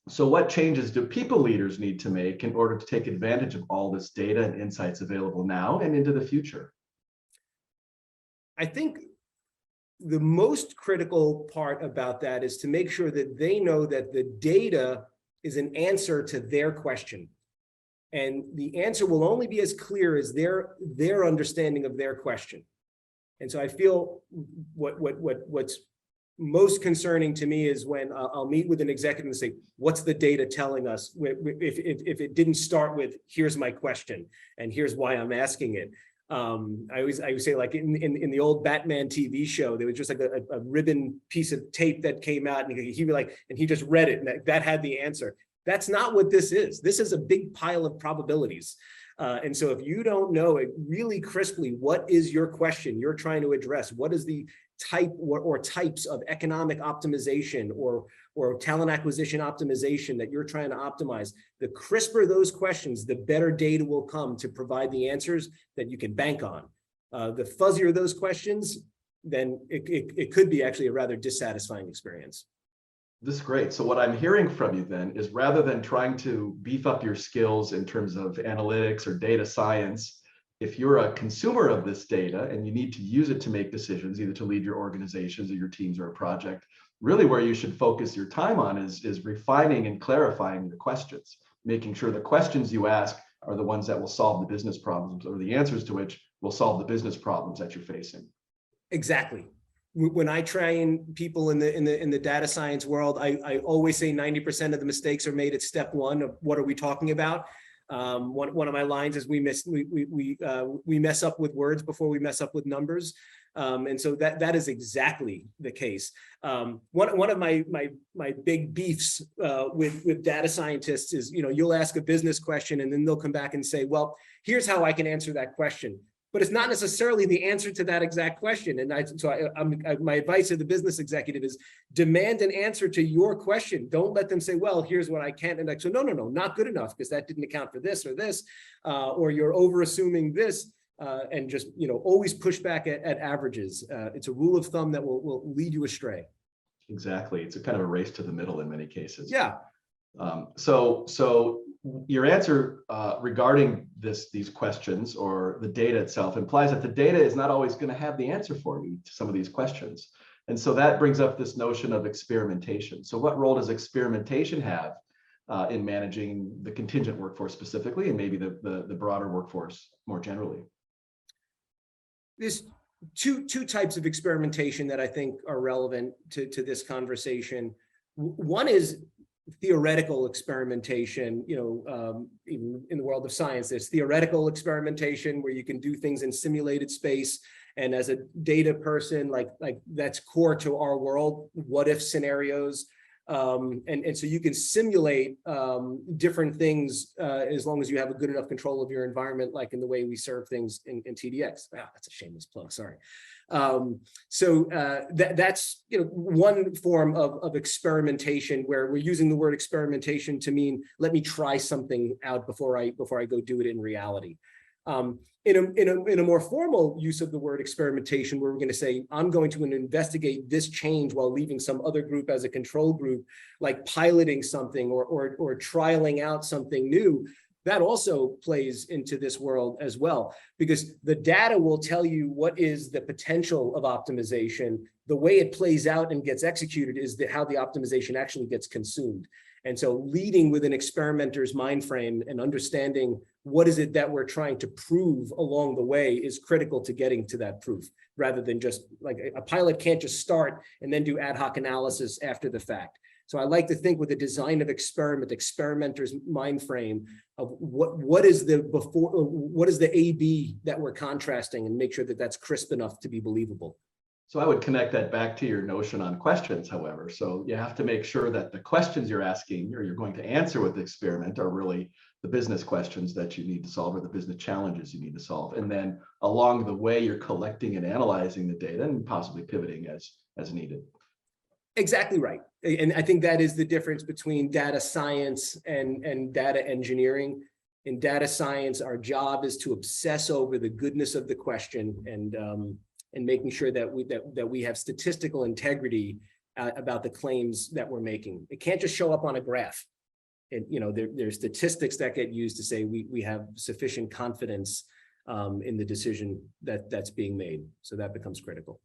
So what changes do people leaders need to make in order to take advantage of all this data and insights available now and into the future? I think the most critical part about that is to make sure that they know that the data is an answer to their question. And the answer will only be as clear as their understanding of their question. And so I feel what's most concerning to me is when I'll meet with an executive and say, what's the data telling us? If it didn't start with, here's my question, and here's why I'm asking it. I always say, like in the old Batman TV show, there was just like a ribbon piece of tape that came out, and he'd be like, and he just read it, and that had the answer. That's not what this is. This is a big pile of probabilities. And so if you don't know it really crisply, what is your question you're trying to address? What is the type or types of economic optimization or talent acquisition optimization that you're trying to optimize? The crisper those questions, the better data will come to provide the answers that you can bank on. The fuzzier those questions, then it could be actually a rather dissatisfying experience. This is great. So what I'm hearing from you then is, rather than trying to beef up your skills in terms of analytics or data science, if you're a consumer of this data and you need to use it to make decisions, either to lead your organizations or your teams or a project, really where you should focus your time on is refining and clarifying the questions, making sure the questions you ask are the ones that will solve the business problems, or the answers to which will solve the business problems that you're facing. Exactly. When I train people in the data science world, I always say 90% of the mistakes are made at step one of what are we talking about. One of my lines is we mess up with words before we mess up with numbers, and so that is exactly the case. One of my big beefs with data scientists is, you'll ask a business question and then they'll come back and say, well, here's how I can answer that question. But it's not necessarily the answer to that exact question. And my advice to the business executive is demand an answer to your question. Don't let them say, well, here's what I can't. And so no, not good enough, because that didn't account for this or this, or you're over assuming this, and just, always push back at averages. It's a rule of thumb that will lead you astray. Exactly. It's a kind of a race to the middle in many cases. Yeah. So your answer regarding these questions or the data itself implies that the data is not always going to have the answer for you to some of these questions. And so that brings up this notion of experimentation. So what role does experimentation have in managing the contingent workforce specifically, and maybe the broader workforce more generally? There's two types of experimentation that I think are relevant to this conversation. One is theoretical experimentation. Even in the world of science, there's theoretical experimentation where you can do things in simulated space. And as a data person, like that's core to our world, what if scenarios. And so you can simulate different things as long as you have a good enough control of your environment, like in the way we serve things in TDX. Wow, that's a shameless plug, sorry. So that's one form of experimentation, where we're using the word experimentation to mean, let me try something out before I go do it in reality. In a more formal use of the word experimentation, where we're going to say, I'm going to investigate this change while leaving some other group as a control group, like piloting something or trialing out something new, that also plays into this world as well, because the data will tell you what is the potential of optimization. The way it plays out and gets executed is how the optimization actually gets consumed. And so leading with an experimenter's mind frame and understanding what is it that we're trying to prove along the way is critical to getting to that proof, rather than just like a pilot can't just start and then do ad hoc analysis after the fact. So I like to think with the design of experimenter's mind frame of what is the A/B that we're contrasting, and make sure that that's crisp enough to be believable. So I would connect that back to your notion on questions, however. So you have to make sure that the questions you're asking or you're going to answer with the experiment are really the business questions that you need to solve, or the business challenges you need to solve. And then along the way, you're collecting and analyzing the data and possibly pivoting as needed. Exactly right. And I think that is the difference between data science and data engineering. In data science, our job is to obsess over the goodness of the question and making sure that we have statistical integrity about the claims that we're making. It can't just show up on a graph. And, there's statistics that get used to say we have sufficient confidence in the decision that's being made. So that becomes critical.